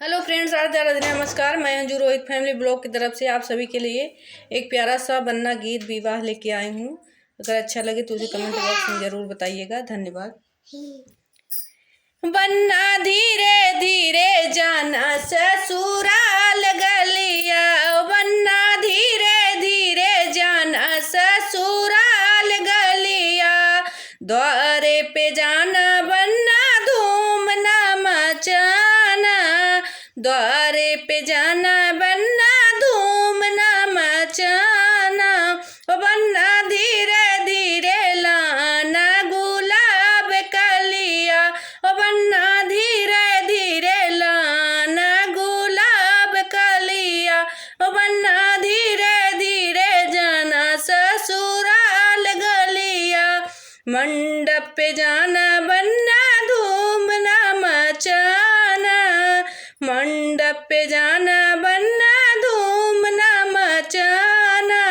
Hello friends, Radhe Radhe, नमस्कार। मैं Anju Rohit family blog की तरफ से आप सभी के लिए एक प्यारा सा बन्ना गीत विवाह लेके आई हूँ। अगर अच्छा लगे तो उसे कमेंट बॉक्स में ज़रूर बताइएगा। धन्यवाद। बन्ना धीरे धीरे जाना ससुराल गलिया, बन्ना धीरे धीरे जाना ससुराल गलिया, द्वारे पे जाना बन्ना धूम ना मचाना, द्वारे पे जाना बन्ना धूम ना मचाना, बन्ना धीरे धीरे लाना गुलाब कलिया, बन्ना धीरे धीरे लाना गुलाब कलिया, बन्ना धीरे धीरे जाना ससुराल गलिया, मंडप पे जाना बन्ना धूम ना मचाना, मंडप पे जाना बन्ना धूम ना मचाना,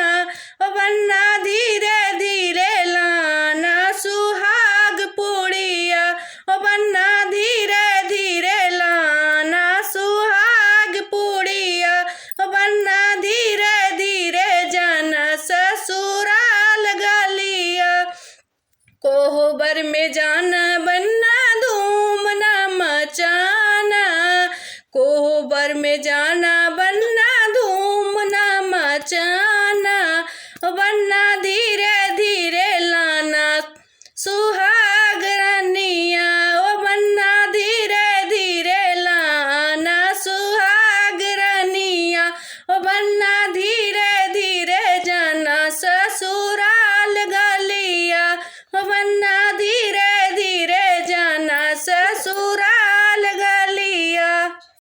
बन्ना धीरे धीरे लाना सुहाग पुड़िया, बन्ना धीरे धीरे लाना सुहाग पुड़िया, बन्ना धीरे धीरे जाना ससुराल गलिया, कोहबर में जाना बन्ना धूम ना मचाना, कोहबर में जाना